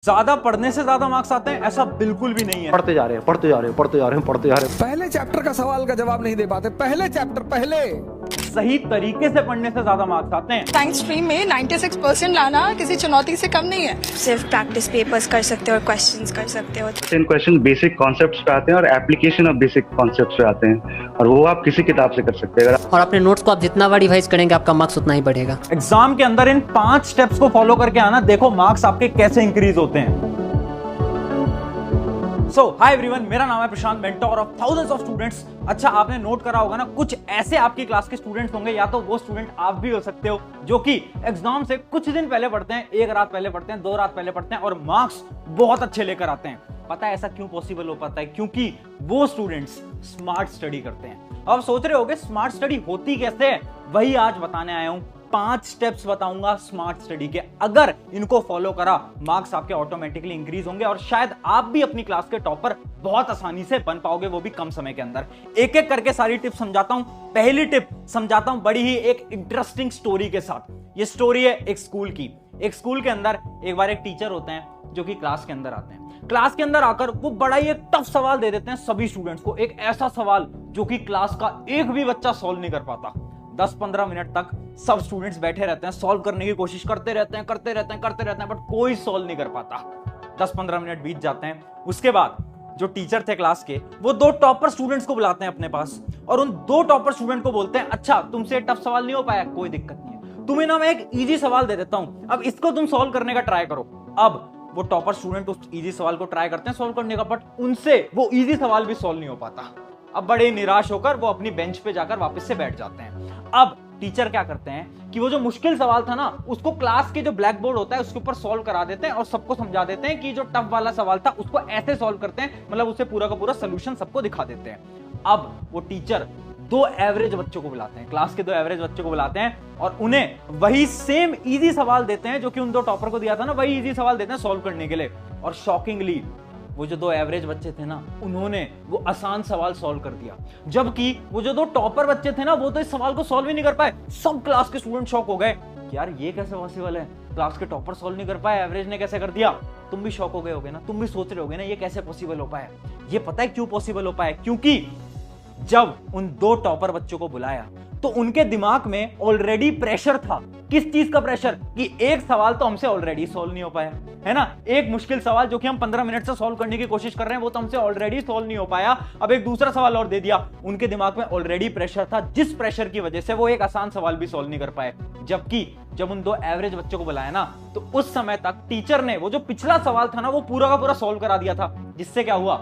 ज्यादा पढ़ने से ज्यादा मार्क्स आते हैं ऐसा बिल्कुल भी नहीं है। पढ़ते जा रहे हैं पढ़ते जा रहे हैं पढ़ते जा रहे हैं पढ़ते जा रहे हैं। पहले चैप्टर का सवाल का जवाब नहीं दे पाते, पहले चैप्टर पहले सही तरीके से पढ़ने से ज्यादा मार्क्स आते हैं। साइंस स्ट्रीम में 96% लाना किसी चुनौती से कम नहीं है। सिर्फ प्रैक्टिस पेपर्स कर सकते हो और क्वेश्चंस कर सकते हो। 10 क्वेश्चन बेसिक कॉन्सेप्ट्स पे आते हैं और एप्लीकेशन ऑफ बेसिक कॉन्सेप्ट्स पे आते हैं, और वो आप किसी किताब से कर सकते हैं। अगर और अपने नोट्स को आप जितना बार रिवाइज करेंगे आपका मार्क्स उतना ही बढ़ेगा। एग्जाम के अंदर इन 5 स्टेप्स को फॉलो करके आना, देखो मार्क्स आपके कैसे इंक्रीज होते हैं। सो हाय एवरीवन, मेरा नाम है Prashant, mentor of thousands of students. अच्छा, आपने नोट करा होगा ना, कुछ ऐसे आपकी क्लास के स्टूडेंट्स होंगे, या तो वो स्टूडेंट आप भी हो सकते हो, जो कि एग्जाम से कुछ दिन पहले पढ़ते हैं, 1 रात पहले पढ़ते हैं, 2 रात पहले पढ़ते हैं और मार्क्स बहुत अच्छे लेकर आते हैं। पता है ऐसा क्यों पॉसिबल हो पाता है? क्योंकि वो स्टूडेंट्स स्मार्ट स्टडी करते हैं। अब सोच रहे होगे स्मार्ट स्टडी होती कैसे है, वही आज बताने आया हूं। 5 स्टेप्स बताऊंगा स्मार्ट स्टडी के, अगर इनको फॉलो करा मार्क्स आपके ऑटोमेटिकली इंक्रीज होंगे और शायद आप भी अपनी क्लास के टॉपर बहुत आसानी से बन पाओगे, वो भी कम समय के अंदर। एक एक करके सारी टिप्स समझाता हूं। पहली टिप समझाता हूं बड़ी ही एक इंटरेस्टिंग स्टोरी के साथ। ये स्टोरी है एक स्कूल की। एक स्कूल के अंदर एक बार एक टीचर होते हैं जो कि क्लास के अंदर आते हैं। क्लास के अंदर आकर वो बड़ा ही एक टफ सवाल दे देते हैं सभी स्टूडेंट्स को, एक ऐसा सवाल जो कि क्लास का एक भी बच्चा सॉल्व नहीं कर पाता। 10-15 मिनट तक सब स्टूडेंट्स बैठे रहते हैं, सॉल्व करने की कोशिश करते रहते हैं, बट कोई सॉल्व नहीं कर पाता। 10-15 मिनट बीत जाते हैं। उसके बाद जो टीचर थे क्लास के, वो 2 टॉपर स्टूडेंट्स को बुलाते हैं अपने पास और उन 2 टॉपर स्टूडेंट को बोलते हैं, अच्छा तुमसे टफ सवाल नहीं हो पाया, कोई दिक्कत नहीं है, तुम्हें ना मैं एक इजी सवाल दे देता हूं, अब इसको तुम सॉल्व करने का ट्राई करो। अब वो टॉपर स्टूडेंट उस इजी सवाल को ट्राई करते हैं सॉल्व करने का, बट उनसे वो इजी सवाल भी सॉल्व नहीं हो पाता। अब बड़े निराश होकर वो अपनी बेंच पे जाकर वापस से बैठ जाते हैं। अब टीचर क्या करते हैं कि वो जो मुश्किल सवाल था ना, उसको क्लास के जो ब्लैक बोर्ड होता है उसके ऊपर सॉल्व करा देते हैं और सबको समझा देते हैं कि जो टफ वाला सवाल था उसको ऐसे सॉल्व करते हैं, मतलब उसे पूरा का पूरा सोल्यूशन सबको दिखा देते हैं। अब वो टीचर 2 एवरेज बच्चों को बुलाते हैं, क्लास के 2 एवरेज बच्चों को बुलाते हैं और उन्हें वही सेम इजी सवाल देते हैं जो कि उन 2 टॉपर को दिया था ना, वही इजी सवाल देते हैं सॉल्व करने के लिए। और शॉकिंगली वो जो 2 एवरेज बच्चे थे ना, उन्होंने वो आसान सवाल सॉल्व कर दिया, जबकि वो जो 2 टॉपर बच्चे थे ना, वो तो इस सवाल को सॉल्व ही नहीं कर पाए। सब क्लास के स्टूडेंट शॉक हो गए, यार ये कैसे पॉसिबल है, क्लास के टॉपर सॉल्व नहीं कर पाए, एवरेज ने कैसे कर दिया। तुम भी शॉक हो गए होगे ना, तुम भी सोच रहे होगे ना ये कैसे पॉसिबल हो पाया। ये पता है क्यों पॉसिबल हो पाया? क्योंकि जब उन 2 टॉपर बच्चों को बुलाया तो उनके दिमाग में ऑलरेडी प्रेशर था। किस चीज का प्रेशर? कि एक सवाल तो हमसे ऑलरेडी सॉल्व नहीं हो पाया है ना, एक मुश्किल सवाल जो कि हम 15 मिनट से सॉल्व करने की कोशिश कर रहे हैं वो तो हमसे ऑलरेडी सॉल्व नहीं हो पाया, अब एक दूसरा सवाल और दे दिया। उनके दिमाग में ऑलरेडी प्रेशर था, जिस प्रेशर की वजह से वो एक आसान सवाल भी सॉल्व नहीं कर पाए। जबकि जब उन 2 एवरेज बच्चों को बुलाया ना, तो उस समय तक टीचर ने वो जो पिछला सवाल था ना, वो पूरा का पूरा सॉल्व करा दिया था, जिससे क्या हुआ,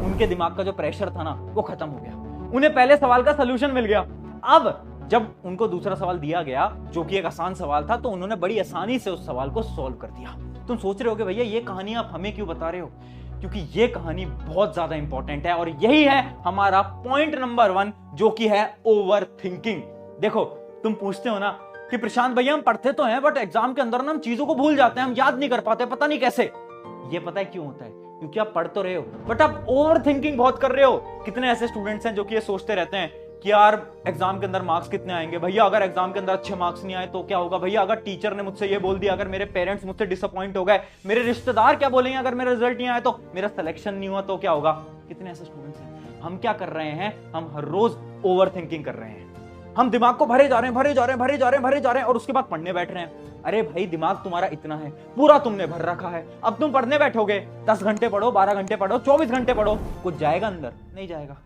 उनके दिमाग का जो प्रेशर था ना वो खत्म हो गया, उन्हें पहले सवाल का सोल्यूशन मिल गया। अब जब उनको दूसरा सवाल दिया गया जो कि एक आसान सवाल था, तो उन्होंने बड़ी आसानी से उस सवाल को सॉल्व कर दिया। तुम सोच रहे होगे भैया ये कहानी आप हमें क्यों बता रहे हो? क्योंकि ये कहानी बहुत ज्यादा इंपॉर्टेंट है और यही है हमारा पॉइंट नंबर 1, जो कि है ओवर थिंकिंग। देखो, तुम पूछते हो ना कि प्रशांत भैया हम पढ़ते तो हैं बट एग्जाम के अंदर ना हम चीजों को भूल जाते हैं, हम याद नहीं कर पाते, पता नहीं कैसे। ये पता है क्यों होता है? क्योंकि आप पढ़ तो रहे हो बट आप ओवर थिंकिंग बहुत कर रहे हो। कितने ऐसे स्टूडेंट्स हैं जो कि ये सोचते रहते हैं कि यार एग्जाम के अंदर मार्क्स कितने आएंगे भैया, अगर एग्जाम के अंदर अच्छे मार्क्स नहीं आए तो क्या होगा भैया, अगर टीचर ने मुझसे ये बोल दिया, अगर मेरे पेरेंट्स मुझसे डिसअपॉइंट हो गए, मेरे रिश्तेदार क्या बोलेंगे अगर मेरा रिजल्ट नहीं आया तो, मेरा सिलेक्शन नहीं हुआ तो क्या होगा। कितने ऐसे स्टूडेंट्स हैं। हम क्या कर रहे हैं? हम हर रोज ओवर थिंकिंग कर रहे हैं, हम दिमाग को भरे जा रहे हैं और उसके बाद पढ़ने बैठ रहे हैं। अरे भाई, दिमाग तुम्हारा इतना है, पूरा तुमने भर रखा है, अब तुम पढ़ने बैठोगे, 10 घंटे पढ़ो, 12 घंटे पढ़ो, 24 घंटे पढ़ो, कुछ जाएगा अंदर? नहीं जाएगा।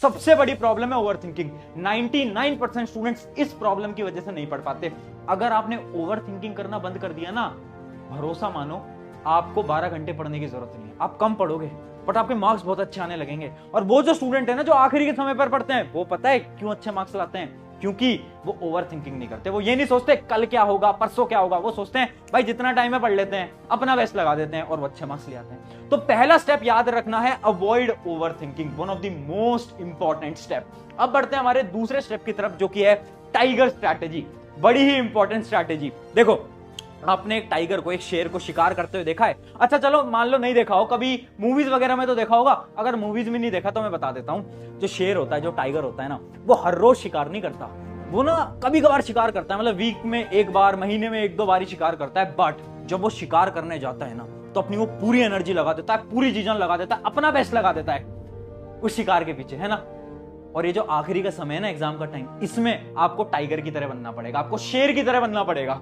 सबसे बड़ी प्रॉब्लम है ओवरथिंकिंग। 99% स्टूडेंट्स इस प्रॉब्लम की वजह से नहीं पढ़ पाते। अगर आपने ओवरथिंकिंग करना बंद कर दिया ना, भरोसा मानो आपको 12 घंटे पढ़ने की जरूरत नहीं है, आप कम पढ़ोगे बट आपके मार्क्स बहुत अच्छे आने लगेंगे। और वो जो स्टूडेंट है ना जो आखिरी के समय पर पढ़ते हैं, वो पता है क्यों अच्छे मार्क्स लाते हैं? क्योंकि वो ओवर थिंकिंग नहीं करते। वो ये नहीं सोचते कल क्या होगा, परसों क्या होगा, वो सोचते हैं भाई जितना टाइम है पढ़ लेते हैं, अपना बेस्ट लगा देते हैं और वो अच्छे मार्क्स ले आते हैं। तो पहला स्टेप याद रखना है, avoid over thinking, one of the most important step. अब बढ़ते हैं हमारे दूसरे स्टेप की तरफ, जो कि है टाइगर स्ट्रैटेजी। बड़ी ही इंपॉर्टेंट स्ट्रैटेजी। देखो, आपने एक टाइगर को, एक शेर को शिकार करते हुए देखा है? अच्छा चलो मान लो नहीं देखा हो, कभी मूवीज वगैरह में तो देखा होगा। अगर मूवीज में नहीं देखा तो मैं बता देता हूं, जो शेर होता है, जो टाइगर होता है ना, वो हर रोज शिकार नहीं करता, वो ना कभी कभार शिकार करता है, मतलब वीक में 1 बार, महीने में 1-2 बार ही शिकार करता है। बट जब वो शिकार करने जाता है ना, तो अपनी वो पूरी एनर्जी लगा देता है, पूरी चीजें लगा देता है, अपना बेस्ट लगा देता है उस शिकार के पीछे, है ना। और ये जो आखिरी का समय है ना, एग्जाम का टाइम, इसमें आपको टाइगर की तरह बनना पड़ेगा, आपको शेर की तरह बनना पड़ेगा।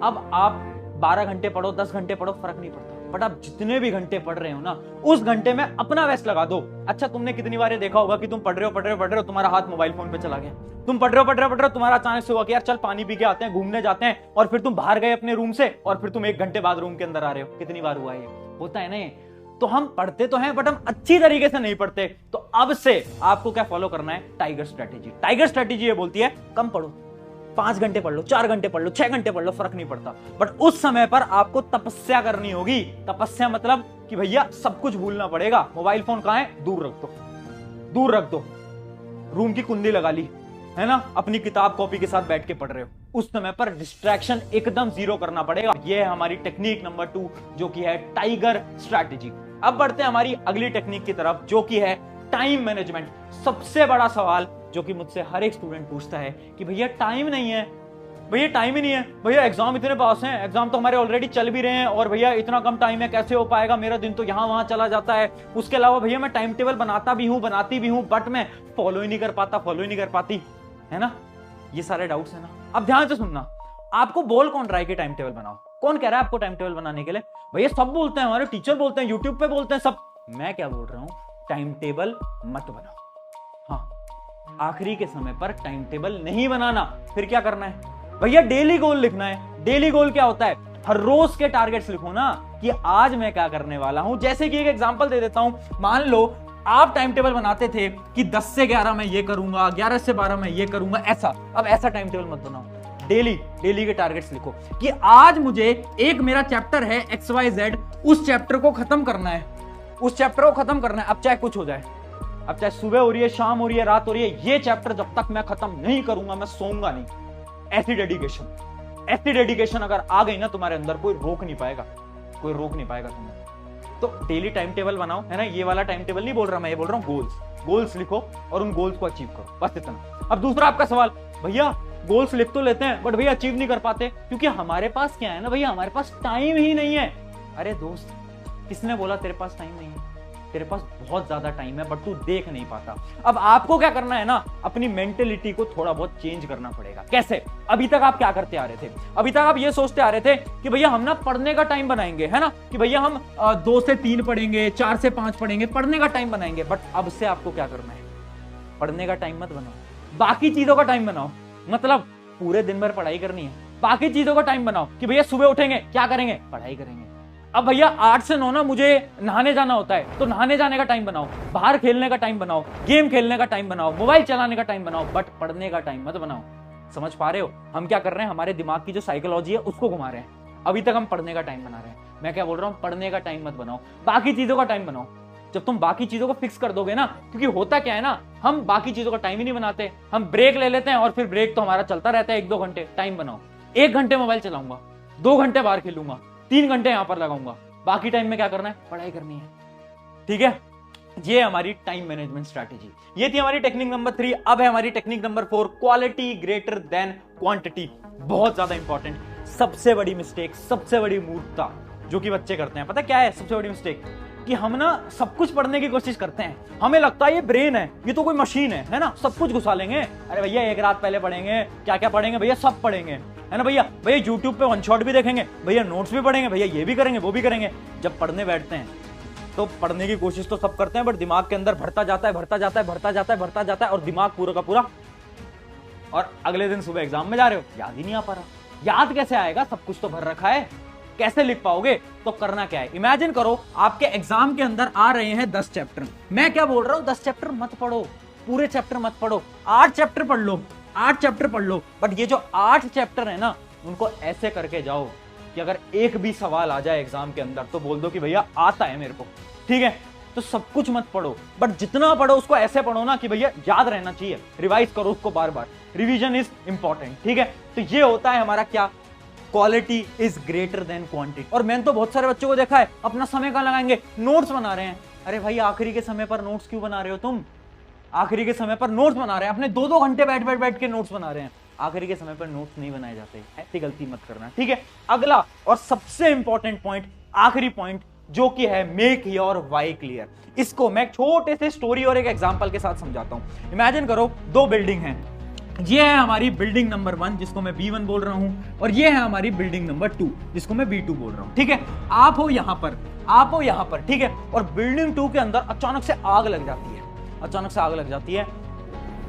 अब आप 12 घंटे पढ़ो, 10 घंटे पढ़ो, फर्क नहीं पड़ता, बट आप जितने भी घंटे पढ़ रहे हो ना, उस घंटे में अपना बेस्ट लगा दो। अच्छा, तुमने कितनी बार देखा होगा कि तुम पढ़ रहे हो, तुम्हारा हाथ मोबाइल फोन पे चला गया, तुम पढ़ रहे हो, तुम्हारा अचानक से हुआ कि यार चल पानी पी के आते हैं, घूमने जाते हैं, और फिर तुम बाहर गए अपने रूम से, और फिर तुम 1 घंटे बाद रूम के अंदर आ रहे हो। कितनी बार हुआ ये? होता है ना ये। तो हम पढ़ते तो हैं, बट हम अच्छी तरीके से नहीं पढ़ते। तो अब से आपको क्या फॉलो करना है? Tiger strategy. टाइगर स्ट्रेटेजी ये बोलती है कम पढ़ो, 5 घंटे पढ़ लो, 4 घंटे पढ़ लो, 6 घंटे पढ़ लो, फर्क नहीं पड़ता, बट उस समय पर आपको तपस्या करनी होगी। तपस्या मतलब कि भैया सब कुछ भूलना पड़ेगा। मोबाइल फोन कहां है? दूर रख दो, दूर रख दो, रूम की कुंडी लगा ली, है ना, अपनी किताब कॉपी के साथ बैठ के पढ़ रहे हो, उस समय पर डिस्ट्रैक्शन एकदम 0 करना पड़ेगा। यह है हमारी टेक्निक नंबर 2, जो कि है टाइगर स्ट्रैटेजी। अब बढ़ते हैं हमारी अगली टेक्निक की तरफ, जो कि है टाइम मैनेजमेंट। सबसे बड़ा सवाल जो कि मुझसे हर एक स्टूडेंट पूछता है कि भैया टाइम नहीं है, भैया टाइम ही नहीं है, भैया एग्जाम इतने पास हैं, एग्जाम तो हमारे ऑलरेडी चल भी रहे हैं, और भैया इतना कम टाइम है, कैसे हो पाएगा, मेरा दिन तो यहाँ वहां चला जाता है। उसके अलावा भैया मैं टाइम टेबल बनाता भी हूँ, बनाती भी हूँ, बट मैं फॉलो ही नहीं कर पाता, फॉलो ही नहीं कर पाती, है ना। ये सारे डाउट्स है ना। अब ध्यान से सुनना, आपको बोल कौन रहा है कि टाइम टेबल बनाओ? कौन कह रहा है आपको टाइम टेबल बनाने के लिए? भैया सब बोलते हैं, हमारे टीचर बोलते हैं, यूट्यूब पे बोलते हैं सब। मैं क्या बोल रहा हूं? टाइम टेबल मत बनाओ। हाँ, आखिरी के समय पर टाइम टेबल नहीं बनाना। फिर क्या करना है? भैया डेली गोल लिखना है। डेली गोल क्या होता है? हर रोज के टारगेट्स लिखो ना, कि आज मैं क्या करने वाला हूं। जैसे कि एक एग्जांपल दे देता हूं, मान लो आप टाइम टेबल बनाते थे कि 10 से 11 मैं ये करूंगा, 11 से 12 मैं ये करूंगा, ऐसा। अब ऐसा टाइम टेबल मत बनाओ, डेली के टारगेट्स लिखो कि आज मुझे एक मेरा चैप्टर है XYZ, उस चैप्टर को खत्म करना है, उस चैप्टर को खत्म करना है। अब चाहे कुछ हो जाए, अब चाहे सुबह हो रही है, शाम हो रही है, रात हो रही है, ये चैप्टर जब तक मैं खत्म नहीं करूंगा मैं सोऊंगा नहीं। ऐसी डेडिकेशन अगर आ गई ना तुम्हारे अंदर, कोई रोक नहीं पाएगा, कोई रोक नहीं पाएगा तुम्हें। तो डेली टाइम टेबल बनाओ, है ना। ये वाला टाइम टेबल नहीं बोल रहा मैं, ये बोल रहा हूं गोल्स लिखो और उन गोल्स को अचीव करो, बस इतना। अब दूसरा आपका सवाल, भैया गोल्स लिख तो लेते हैं बट भैया अचीव नहीं कर पाते, क्योंकि हमारे पास क्या है ना भैया, हमारे पास टाइम ही नहीं है। अरे दोस्त, किसने बोला तेरे पास टाइम नहीं है? तेरे पास बहुत ज्यादा टाइम है, बट तू देख नहीं पाता। अब आपको क्या करना है ना, अपनी मेंटेलिटी को थोड़ा बहुत चेंज करना पड़ेगा। कैसे? अभी तक आप क्या करते आ रहे थे? अभी तक आप ये सोचते आ रहे थे कि भैया हम ना पढ़ने का टाइम बनाएंगे, है ना, कि भैया हम 2 से 3 पढ़ेंगे, 4 से 5 पढ़ेंगे, पढ़ने का टाइम बनाएंगे। बट अब से आपको क्या करना है? पढ़ने का टाइम मत बनाओ, बाकी चीजों का टाइम बनाओ। मतलब पूरे दिन भर पढ़ाई करनी है, बाकी चीजों का टाइम बनाओ कि भैया सुबह उठेंगे, क्या करेंगे? पढ़ाई करेंगे। अब भैया 8 से 9 ना मुझे नहाने जाना होता है, तो नहाने जाने का टाइम बनाओ, बाहर खेलने का टाइम बनाओ, गेम खेलने का टाइम बनाओ, मोबाइल चलाने का टाइम बनाओ, बट पढ़ने का टाइम मत बनाओ। समझ पा रहे हो हम क्या कर रहे हैं? हमारे दिमाग की जो साइकोलॉजी है उसको घुमा रहे हैं। अभी तक हम पढ़ने का टाइम बना रहे हैं। मैं क्या बोल रहा हूं? पढ़ने का टाइम मत बनाओ, बाकी चीजों का टाइम बनाओ। जब तुम बाकी चीजों को फिक्स कर दोगे ना, क्योंकि होता क्या है ना, हम बाकी चीजों का टाइम ही नहीं बनाते, हम ब्रेक ले लेते हैं और फिर ब्रेक तो हमारा चलता रहता है 1-2 घंटे। टाइम बनाओ, 1 घंटे मोबाइल चलाऊंगा, 2 घंटे बाहर खेलूंगा, 3 घंटे यहां पर लगाऊंगा, बाकी टाइम में क्या करना है? पढ़ाई करनी है। ठीक है, ये हमारी टाइम मैनेजमेंट स्ट्रैटेजी। ये थी हमारी टेक्निक नंबर 3। अब है हमारी technique number 4, quality greater than quantity. बहुत ज्यादा इंपॉर्टेंट, सबसे बड़ी मिस्टेक, सबसे बड़ी मूर्खता जो कि बच्चे करते हैं। पता क्या है सबसे बड़ी मिस्टेक? कि हम ना सब कुछ पढ़ने की कोशिश करते हैं, हमें लगता है ये ब्रेन है, ये तो कोई मशीन है ना, सब कुछ घुसा लेंगे। अरे भैया 1 रात पहले पढ़ेंगे, क्या क्या पढ़ेंगे भैया? सब पढ़ेंगे, है ना भैया। भैया यूट्यूब पे 1 शॉट भी देखेंगे, भैया नोट्स भी पढ़ेंगे, भैया ये भी करेंगे, वो भी करेंगे। जब पढ़ने बैठते हैं तो पढ़ने की कोशिश तो सब करते हैं, बट दिमाग के अंदर भरता जाता है और दिमाग पूरा का पूरा, और अगले दिन सुबह एग्जाम में जा रहे हो, याद ही नहीं आ पा रहा। याद कैसे आएगा? सब कुछ तो भर रखा है, कैसे लिख पाओगे? तो करना क्या है, इमेजिन करो आपके एग्जाम के अंदर आ रहे हैं 10 चैप्टर। मैं क्या बोल रहा हूं, 10 चैप्टर मत पढ़ो, पूरे चैप्टर मत पढ़ो, 8 चैप्टर पढ़ लो, 8 चैप्टर पढ़ लो। बट ये जो 8 चैप्टर है ना, उनको ऐसे करके जाओ कि अगर एक भी सवाल आ जाए एग्जाम के अंदर तो बोल दो कि भैया आता है मेरे को। ठीक है, तो सब कुछ मत पढ़ो, बट जितना पढ़ो उसको ऐसे पढ़ो ना कि भैया याद रहना चाहिए, रिवाइज करो उसको बार बार। Revision is important. ठीक है, तो ये होता है हमारा क्या, quality is greater than quantity. और मैंने तो बहुत सारे बच्चों को देखा है, अपना समय कहां लगाएंगे? नोट्स बना रहे हैं। अरे भाई आखिरी के समय पर नोट्स क्यों बना रहे हो तुम? आखिरी के समय पर नोट्स बना रहे हैं, अपने 2-2 घंटे बैठ के नोट्स बना रहे हैं। आखिरी के समय पर नोट्स नहीं बनाए जाते, ऐसी गलती मत करना। ठीक है, अगला और सबसे इंपॉर्टेंट पॉइंट, आखिरी पॉइंट जो कि है मेक योर वाई क्लियर। इसको मैं एक छोटे से स्टोरी और एक एग्जांपल के साथ समझाता हूं। इमेजिन करो दो बिल्डिंग हैं, ये है हमारी बिल्डिंग नंबर 1 जिसको मैं B1 बोल रहा हूं, और ये है हमारी बिल्डिंग नंबर 2 जिसको मैं B2 बोल रहा हूं। ठीक है, आप हो यहां पर, ठीक है, और बिल्डिंग 2 के अंदर अचानक से आग लग जाती है।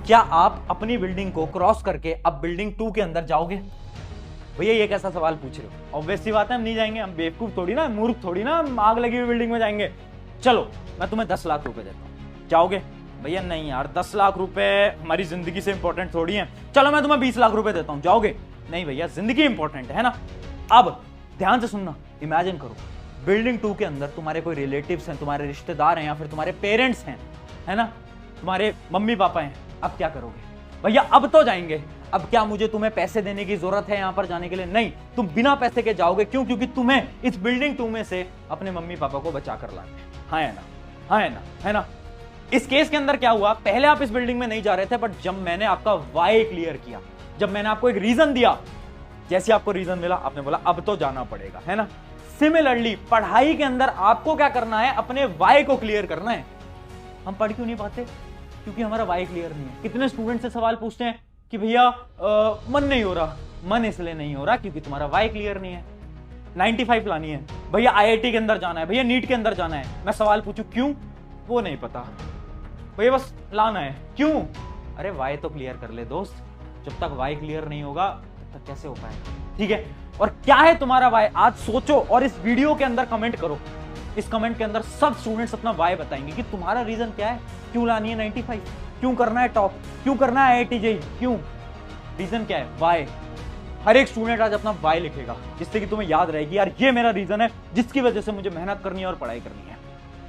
क्या आप अपनी बिल्डिंग को क्रॉस करके अब बिल्डिंग 2 के अंदर जाओगे? भैया ये कैसा सवाल पूछ रहे हो? ऑब्वियसली बात है हम नहीं जाएंगे, हम बेवकूफ थोड़ी ना, मूर्ख थोड़ी ना, हम आग लगी हुई बिल्डिंग में जाएंगे। चलो मैं तुम्हें 10 लाख रुपए देता हूं, जाओगे? भैया नहीं यार, 10 लाख रुपए हमारी जिंदगी से इंपॉर्टेंट थोड़ी है। चलो मैं तुम्हें 20 लाख रुपए देता हूं, जाओगे? नहीं भैया, जिंदगी इंपॉर्टेंट है ना। अब ध्यान से सुनना, इमेजिन करो बिल्डिंग 2 के अंदर तुम्हारे कोई रिलेटिव्स हैं, तुम्हारे रिश्तेदार हैं, या फिर तुम्हारे पेरेंट्स हैं, है ना, तुम्हारे मम्मी पापा हैं। अब क्या करोगे? भैया अब तो जाएंगे। अब क्या मुझे तुम्हें पैसे देने की जरूरत है यहां पर जाने के लिए? नहीं, तुम बिना पैसे के जाओगे। क्यों? क्योंकि तुम्हें इस बिल्डिंग 2 में से अपने मम्मी पापा को बचा कर लाना है। हाँ है ना, हाँ है ना। इस केस के अंदर क्या हुआ, पहले आप इस बिल्डिंग में नहीं जा रहे थे, बट जब मैंने आपका वाई क्लियर किया, जब मैंने आपको एक रीजन दिया, जैसे आपको रीजन मिला आपने बोला अब तो जाना पड़ेगा, है ना। सिमिलरली पढ़ाई के अंदर आपको क्या करना है, अपने वाई को क्लियर करना है। हम पढ़ क्यों नहीं पाते? क्योंकि हमारा वाई क्लियर नहीं है। कितने स्टूडेंट से सवाल पूछते हैं कि भैया मन नहीं हो रहा। मन इसलिए नहीं हो रहा क्योंकि तुम्हारा वाई क्लियर नहीं है। 95 लानी है, भैया IIT के अंदर जाना है, भैया नीट के अंदर जाना है। मैं सवाल पूछूं क्यों? वो नहीं पता भैया, बस लाना है। क्यों? अरे वाई तो क्लियर कर ले दोस्त। जब तक वाई क्लियर नहीं होगा तब तक कैसे हो पाएगा? ठीक है, और क्या है तुम्हारा वाई? आज सोचो और इस वीडियो के अंदर कमेंट करो। इस कमेंट के अंदर सब स्टूडेंट्स अपना वाई बताएंगे कि तुम्हारा रीजन क्या है, क्यों लानी है 95, क्यों करना है टॉप, क्यों करना है IIT JEE, क्यों? रीजन क्या है? वाई। हर एक स्टूडेंट आज अपना वाई लिखेगा, जिससे कि तुम्हें याद रहेगी यार ये मेरा रीजन है जिसकी वजह से मुझे मेहनत करनी है और पढ़ाई करनी है।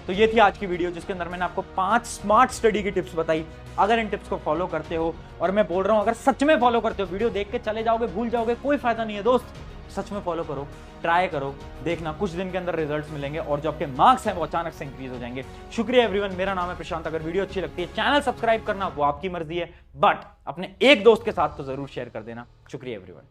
तो ये थी आज की वीडियो जिसके अंदर मैंने आपको 5 स्मार्ट स्टडी की टिप्स बताई। अगर इन टिप्स को फॉलो करते हो, और मैं बोल रहा हूं अगर सच में फॉलो करते हो, वीडियो देख के चले जाओगे भूल जाओगे, कोई फायदा नहीं है दोस्त। सच में फॉलो करो, ट्राई करो, देखना कुछ दिन के अंदर रिजल्ट्स मिलेंगे और जो आपके मार्क्स हैं वो अचानक से इंक्रीज हो जाएंगे। शुक्रिया एवरीवन, मेरा नाम है प्रशांत। अगर वीडियो अच्छी लगती है चैनल सब्सक्राइब करना वो आपकी मर्जी है, बट अपने एक दोस्त के साथ तो जरूर शेयर कर देना। शुक्रिया एवरीवन।